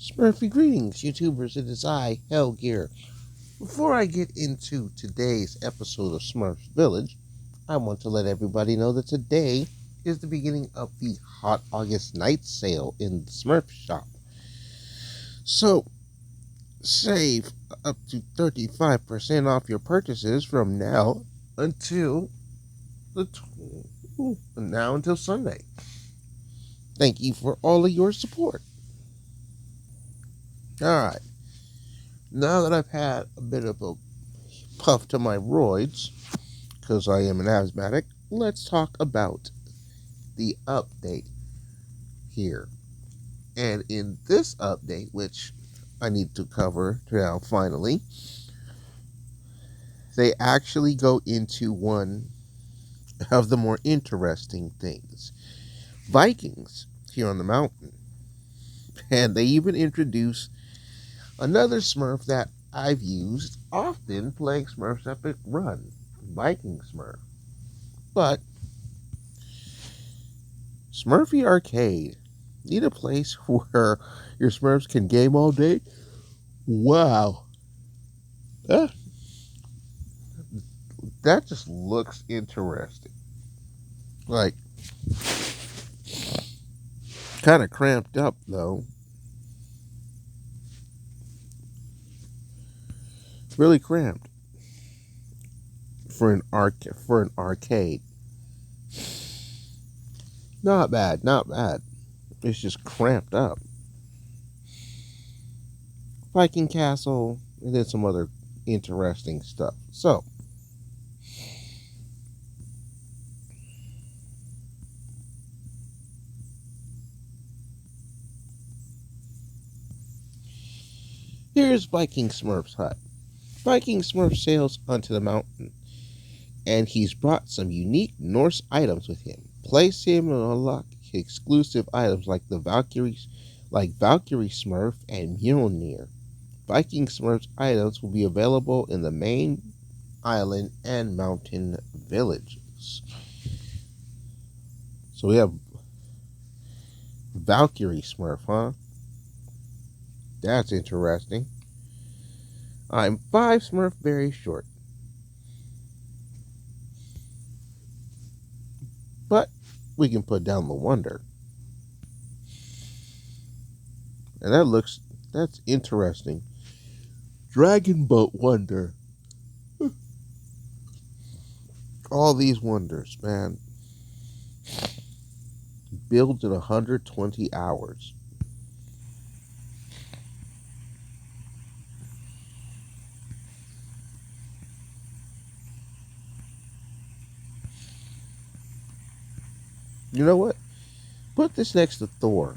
Smurfy greetings, YouTubers. It is I, Hellgear. Before I get into today's episode of Smurfs Village, I want to let everybody know that today is the beginning of the Hot August Night Sale in the Smurf shop. So, save up to 35% off your purchases from now until Sunday. Thank you for all of your support. Alright, now that I've had a bit of a puff to my roids, because I am an asthmatic, let's talk about the update here. And in this update, which I need to cover now finally, they actually go into one of the more interesting things. Vikings here on the mountain. And they even introduce another Smurf that I've used often playing Smurfs Epic Run, Viking Smurf. But Smurfy Arcade, need a place where your Smurfs can game all day? Wow. That just looks interesting. Like, kind of cramped up though. Really cramped for an arcade. Not bad, not bad. It's just cramped up. Viking Castle, and then some other interesting stuff. So, here's Viking Smurf's hut. Viking Smurf sails onto the mountain, and he's brought some unique Norse items with him. Place him and unlock exclusive items like Valkyrie Smurf and Mjolnir. Viking Smurf's items will be available in the main island and mountain villages. So we have Valkyrie Smurf, huh? That's interesting. I'm 5 Smurf very short. But we can put down the wonder. And that's interesting. Dragon Boat Wonder. All these wonders, man. Built in 120 hours. You know what? Put this next to Thor.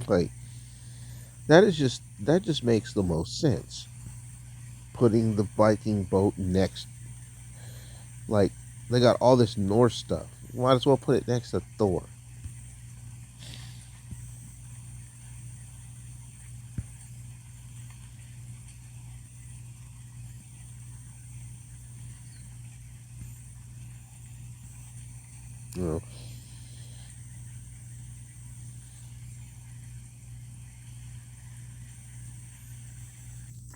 Like, that just makes the most sense. Putting the Viking boat next, like, they got all this Norse stuff. Might as well put it next to Thor. You know,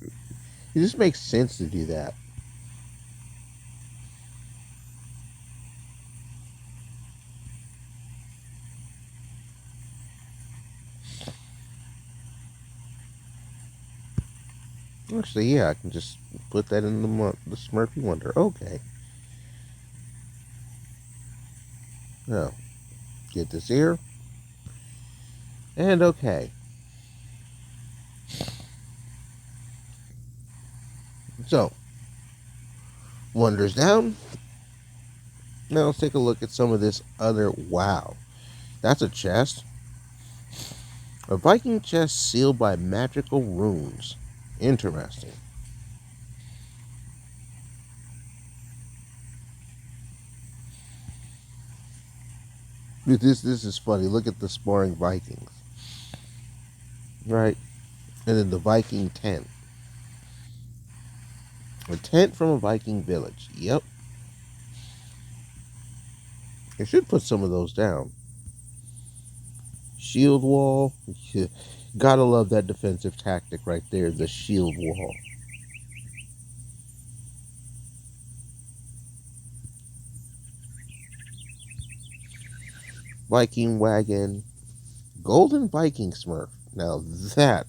it just makes sense to do that. Actually, yeah, I can just put that in the Smurfy Wonder. Okay. Now, get this here. And okay. So, Wonders down. Now let's take a look at some of this other. Wow. That's a chest. A Viking chest sealed by magical runes. Interesting. This is funny. Look at the sparring Vikings. Right? And then the Viking tent. A tent from a Viking village. Yep. I should put some of those down. Shield wall. Gotta love that defensive tactic right there, the shield wall. Viking wagon. Golden Viking Smurf. Now that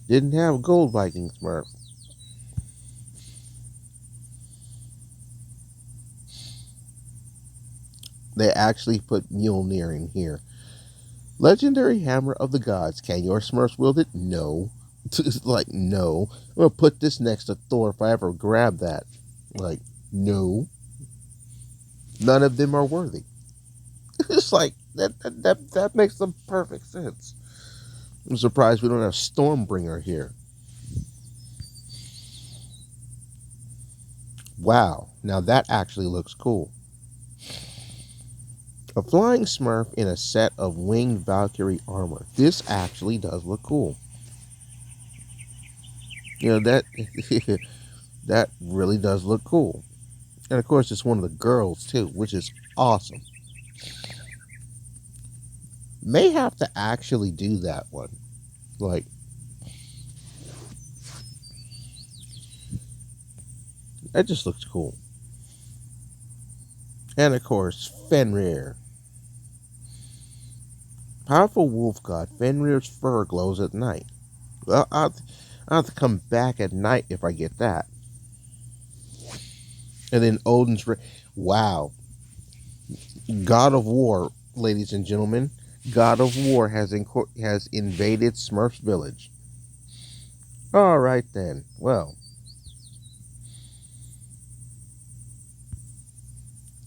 didn't have gold Viking Smurf. They actually put Mjolnir in here. Legendary Hammer of the Gods. Can your Smurfs wield it? No. Like, no. I'm going to put this next to Thor if I ever grab that. Like, no. None of them are worthy. It's like, that makes the perfect sense. I'm surprised we don't have Stormbringer here. Wow. Now that actually looks cool. A flying Smurf in a set of winged Valkyrie armor. This actually does look cool. You know, that that really does look cool. And of course, it's one of the girls too, which is awesome. May have to actually do that one. Like, that just looks cool. And of course, Fenrir. Powerful wolf god. Fenrir's fur glows at night. Well, I'll have to come back at night if I get that. And then Odin's wow. God of War, ladies and gentlemen. God of War has invaded Smurfs village. All right then. Well,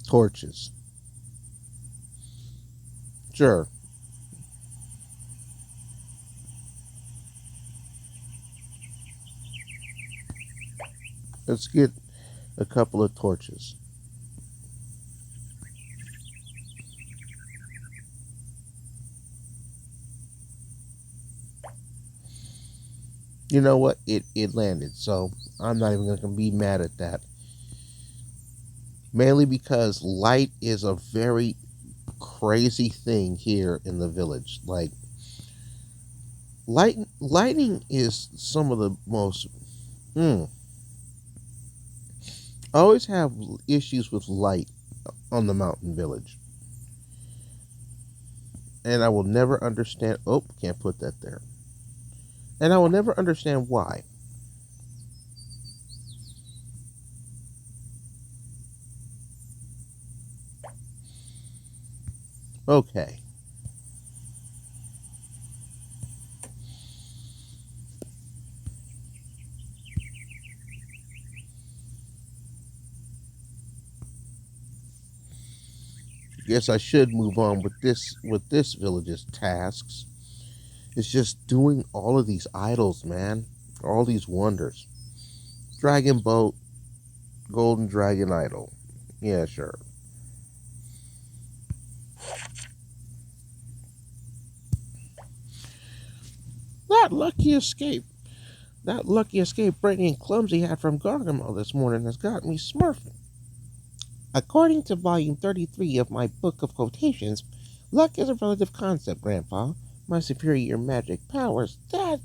torches. Sure. Let's get a couple of torches. You know what? It landed, so I'm not even going to be mad at that. Mainly because light is a very crazy thing here in the village. Like, lightning is some of the most. I always have issues with light on the mountain village. And I will never understand. Oh, can't put that there. And I will never understand why. Okay. Guess I should move on with this village's tasks. It's just doing all of these idols, man. All these wonders. Dragon boat, golden dragon idol. Yeah, sure. That lucky escape. That lucky escape Brainy and Clumsy had from Gargamel this morning has got me smurfing. According to volume 33 of my book of quotations, luck is a relative concept, Grandpa. My superior magic powers, that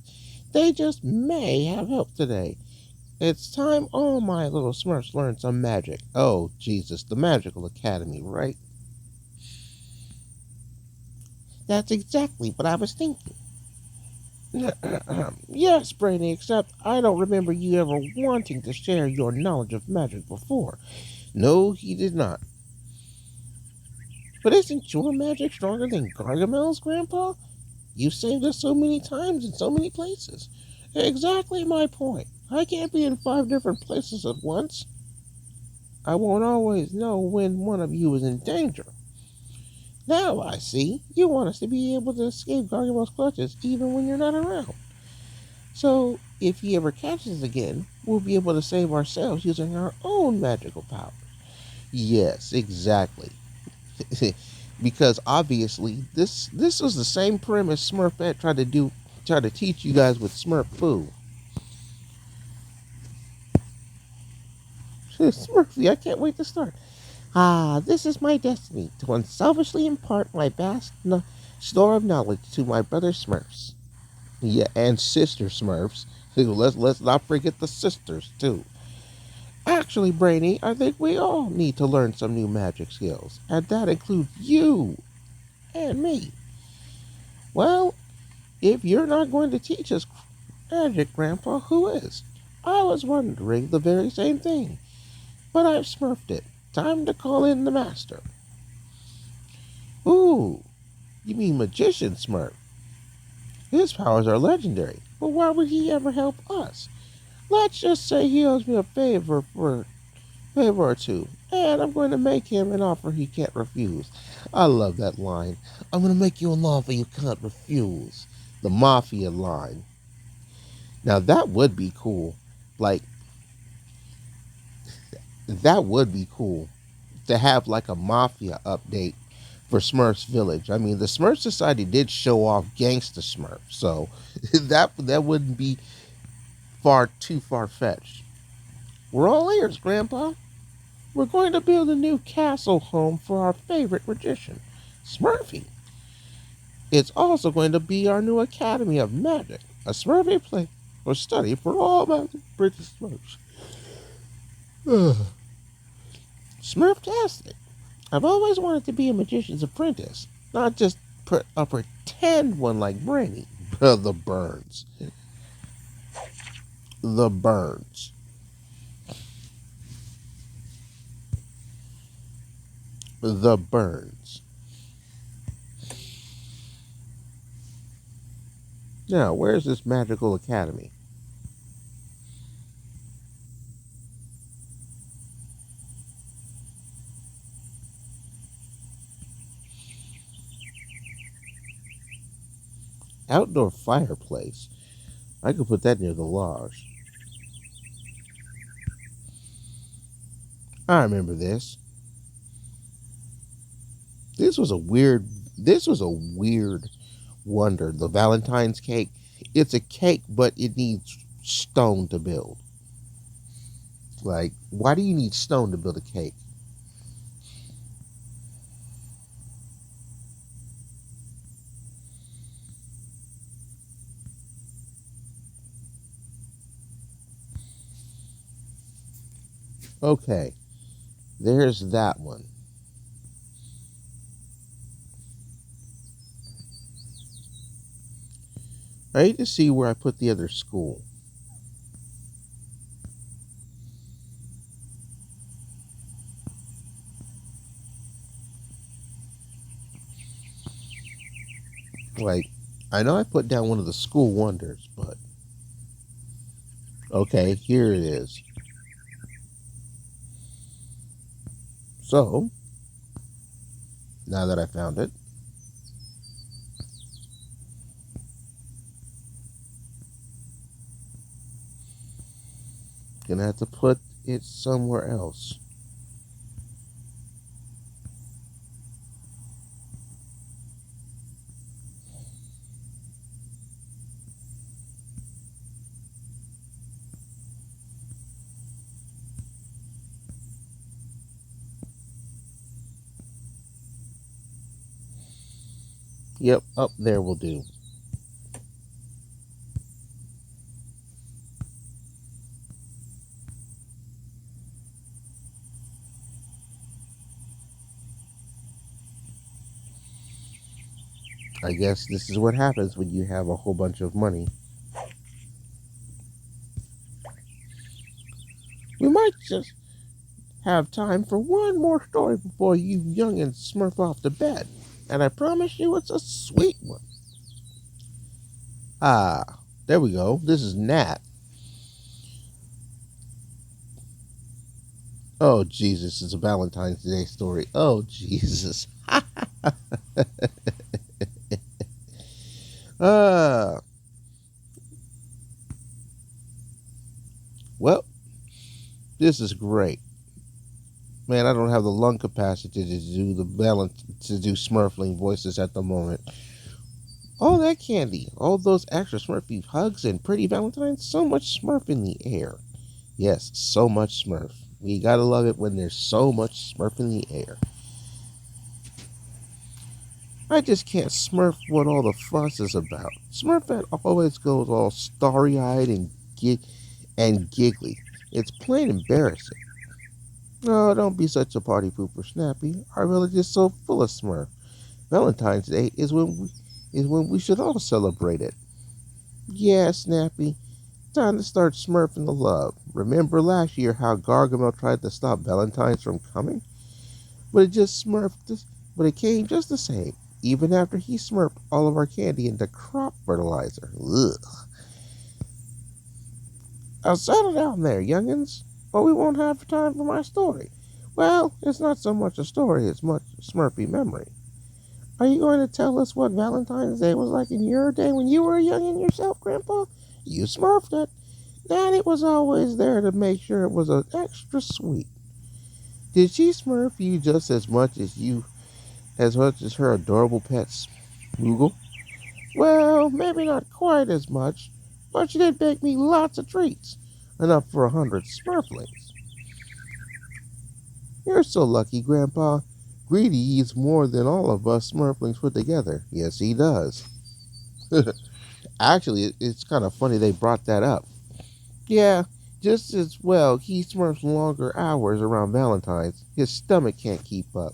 they just may have helped today. It's time all my little Smurfs learn some magic. Oh, Jesus, the Magical Academy, right? That's exactly what I was thinking. Yes, Brainy, except I don't remember you ever wanting to share your knowledge of magic before. No, he did not. But isn't your magic stronger than Gargamel's, Grandpa? You've saved us so many times in so many places. Exactly my point. I can't be in 5 different places at once. I won't always know when one of you is in danger. Now I see. You want us to be able to escape Gargamel's clutches even when you're not around. So, if he ever catches us again, we'll be able to save ourselves using our own magical power. Yes, exactly. Because obviously, this was the same premise Smurfette tried to teach you guys with Smurf Foo. Smurfy, I can't wait to start. Ah, this is my destiny, to unselfishly impart my vast store of knowledge to my brother Smurfs. Yeah, and sister Smurfs. Let's not forget the sisters too. Actually, Brainy, I think we all need to learn some new magic skills, and that includes you and me. Well, if you're not going to teach us magic, Grandpa, who is? I was wondering the very same thing, but I've smurfed it. Time to call in the master. Ooh, you mean magician Smurf? His powers are legendary, but why would he ever help us? Let's just say he owes me a favor or two, and I'm going to make him an offer he can't refuse. I love that line. I'm going to make you an offer you can't refuse. The mafia line. Now that would be cool. Like, that would be cool to have like a mafia update for Smurfs Village. I mean, the Smurf Society did show off Gangsta Smurf, so that wouldn't be too far fetched. We're all ears, Grandpa. We're going to build a new castle home for our favorite magician, Smurfy. It's also going to be our new Academy of Magic, a Smurfy place for study for all magic British Smurfs. Smurftastic. I've always wanted to be a magician's apprentice, not just a pretend one like Brainy. The burns. The burns. The burns. Now, where's this magical academy? Outdoor fireplace. I could put that near the lodge. I remember this. This was a weird. This was a weird wonder. The Valentine's cake. It's a cake, but it needs stone to build. Like, why do you need stone to build a cake? Okay, there's that one. I need to see where I put the other school. Like, I know I put down one of the school wonders, but okay, here it is. So, now that I found it, gonna have to put it somewhere else. Yep, up there will do. I guess this is what happens when you have a whole bunch of money. We might just have time for one more story before you youngins smurf off to bed. And I promise you it's a sweet one. Ah, there we go. This is Nat. Oh, Jesus, it's a Valentine's Day story. Oh, Jesus. uh, well, this is great. Man, I don't have the lung capacity to do Smurfling voices at the moment. All that candy, all those extra Smurfy hugs and pretty Valentines, so much Smurf in the air. Yes, so much Smurf. We gotta love it when there's so much Smurf in the air. I just can't Smurf what all the fuss is about. Smurfette always goes all starry-eyed and giggly. It's plain embarrassing. Oh, don't be such a party pooper, Snappy. Our village is so full of Smurf. Valentine's Day is when we should all celebrate it. Yeah, Snappy. Time to start smurfing the love. Remember last year how Gargamel tried to stop Valentine's from coming? But it just smurfed us, but it came just the same, even after he smurfed all of our candy into crop fertilizer. Ugh. I'll settle down there, youngins, or we won't have time for my story. Well, it's not so much a story as much a smurfy memory. Are you going to tell us what Valentine's Day was like in your day when you were a youngin yourself, Grandpa? You smurfed it. Nanny was always there to make sure it was an extra sweet. Did she smurf you just as much as her adorable pet Smoogle? Well, maybe not quite as much, but she did bake me lots of treats, enough for 100 Smurflings. You're so lucky, Grandpa. Greedy eats more than all of us Smurflings put together. Yes, he does. Actually, it's kind of funny they brought that up. Yeah, just as well he smurfs longer hours around Valentine's. His stomach can't keep up.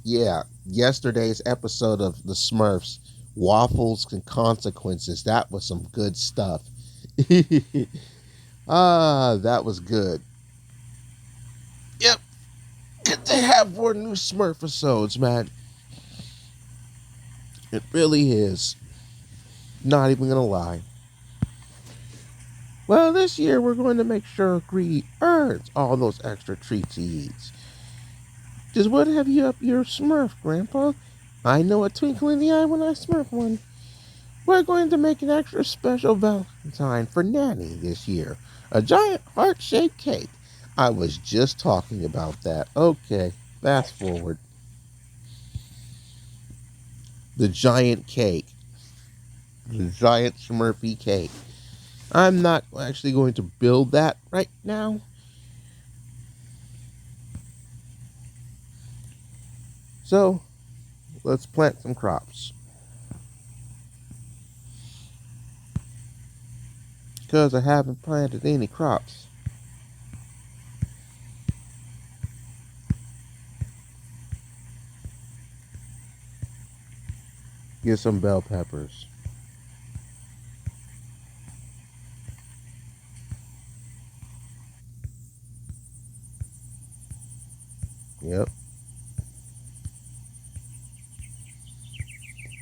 Yeah, yesterday's episode of The Smurfs, Waffles and Consequences, that was some good stuff. That was good. Yep, good to have more new Smurf episodes, man. It really is. Not even gonna lie. Well, this year we're going to make sure Greedy earns all those extra treats he eats. Just what have you up your Smurf, Grandpa? I know a twinkle in the eye when I Smurf one. We're going to make an extra special Valentine for Nanny this year. A giant heart-shaped cake. I was just talking about that. Okay, fast forward. The giant cake. The giant Smurfy cake. I'm not actually going to build that right now. So, let's plant some crops. Because I haven't planted any crops. Get some bell peppers. Yep.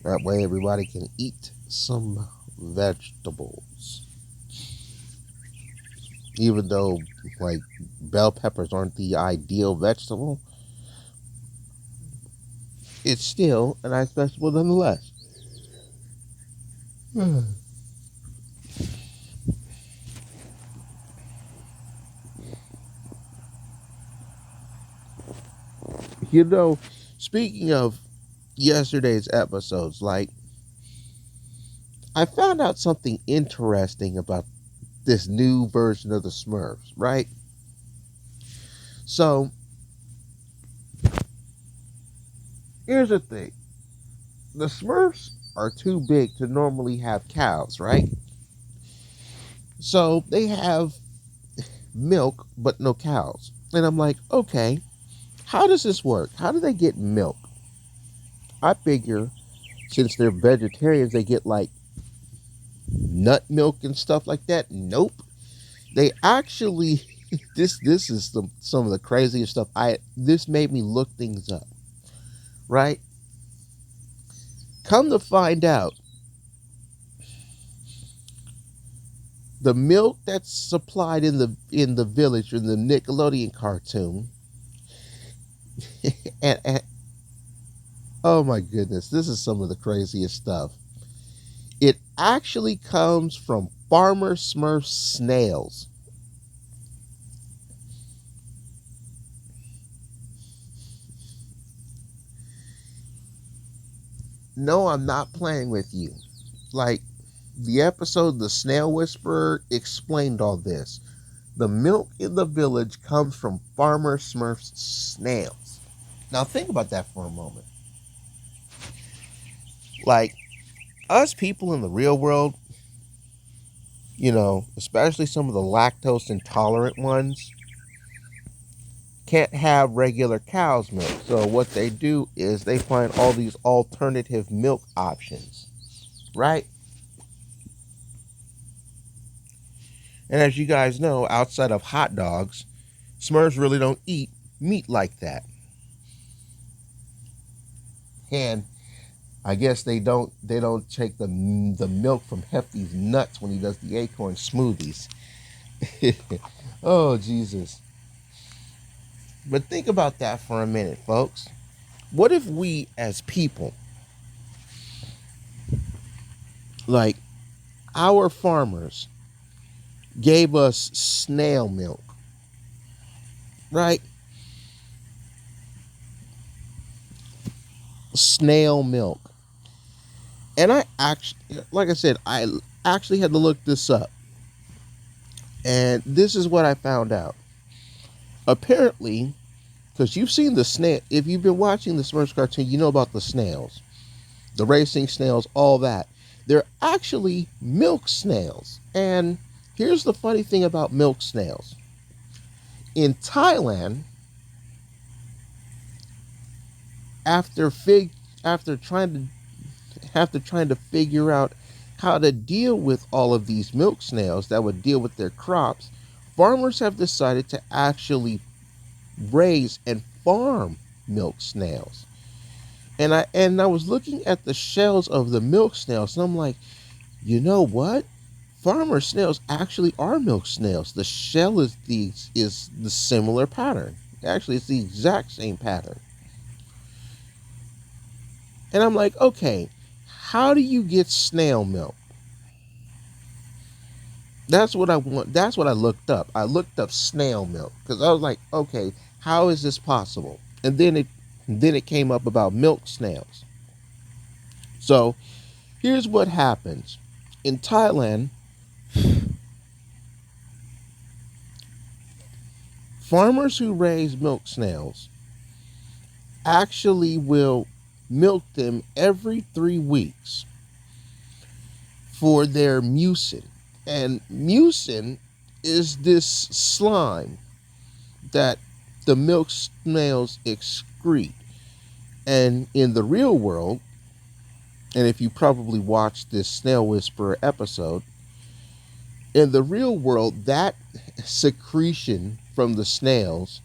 That way everybody can eat some vegetables. Even though, like, bell peppers aren't the ideal vegetable, it's still a nice vegetable nonetheless. You know, speaking of yesterday's episodes, like, I found out something interesting about this new version of the Smurfs, right? So, here's the thing. The Smurfs are too big to normally have cows, right? So, they have milk but no cows. And I'm like, okay, how does this work? How do they get milk? I figure since they're vegetarians, they get like nut milk and stuff like that. Nope. They actually this is some of the craziest stuff. I This made me look things up. Right? Come to find out, the milk that's supplied in the village in the Nickelodeon cartoon, and oh my goodness, this is some of the craziest stuff. It actually comes from Farmer Smurf snails. No, I'm not playing with you. Like, The episode The Snail Whisperer explained all this. The milk in the village comes from Farmer Smurf's snails. Now think about that for a moment. Like, us people in the real world, especially some of the lactose intolerant ones, can't have regular cow's milk. So what they do is they find all these alternative milk options, right? And as you guys know, outside of hot dogs, Smurfs really don't eat meat like that. And I guess they don't take the milk from Hefty's nuts when he does the acorn smoothies. Oh Jesus. But think about that for a minute, folks. What if we as people, like our farmers, gave us snail milk, right? Snail milk. And I actually, like I said, I actually had to look this up. And this is what I found out. Apparently, because you've seen the snail, if you've been watching the Smurfs cartoon, you know about the snails, the racing snails, all that. They're actually milk snails. And here's the funny thing about milk snails. In Thailand, after after trying to figure out how to deal with all of these milk snails that would deal with their crops, farmers have decided to actually raise and farm milk snails. And I was looking at the shells of the milk snails, and I'm like, you know what? Farmer snails actually are milk snails. The shell is the similar pattern. Actually, it's the exact same pattern. And I'm like, okay, how do you get snail milk? That's what I want. That's what I looked up. I looked up snail milk because I was like, okay, how is this possible? And then it came up about milk snails. So here's what happens in Thailand. Farmers who raise milk snails actually will milk them every 3 weeks for their mucin. And mucin is this slime that the milk snails excrete. And in the real world, and if you probably watched this Snail Whisperer episode, in the real world, that secretion from the snails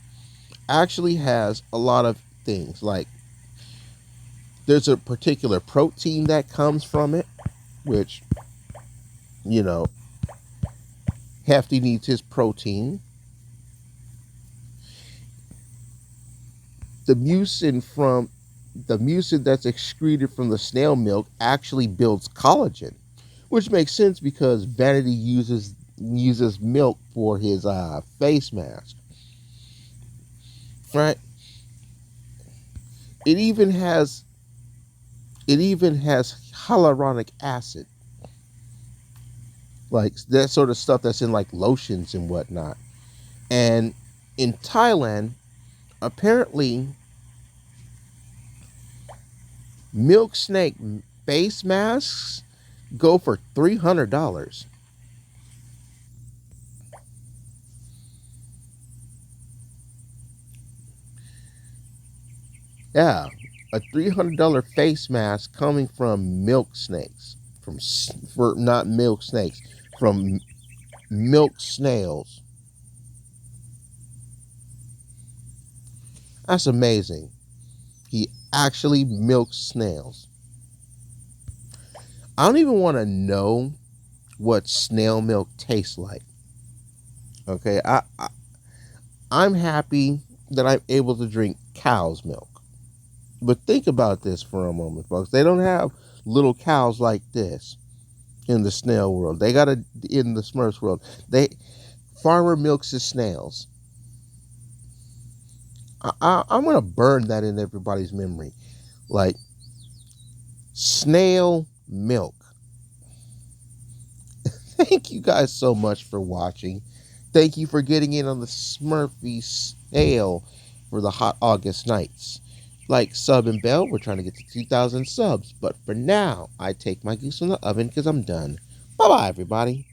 actually has a lot of things. Like, there's a particular protein that comes from it, which, you know, Hefty needs his protein. The mucin that's excreted from the snail milk actually builds collagen, which makes sense because Vanity uses milk for his face mask, right? It even has hyaluronic acid, like that sort of stuff that's in like lotions and whatnot. And in Thailand, apparently, milk snake face masks go for $300. Yeah, a $300 face mask coming from milk snakes, for not milk snakes, from milk snails. That's amazing. He actually milks snails. I don't even want to know what snail milk tastes like. Okay, I'm happy that I'm able to drink cow's milk. But think about this for a moment, folks. They don't have little cows like this in the snail world. They got it in the Smurfs world. Farmer milks his snails. I'm gonna burn that in everybody's memory, like snail milk. Thank you guys so much for watching. Thank you for getting in on the Smurfy sale for the hot August nights. Like, sub, and bell, we're trying to get to 2,000 subs. But for now, I take my goose from the oven because I'm done. Bye-bye, everybody.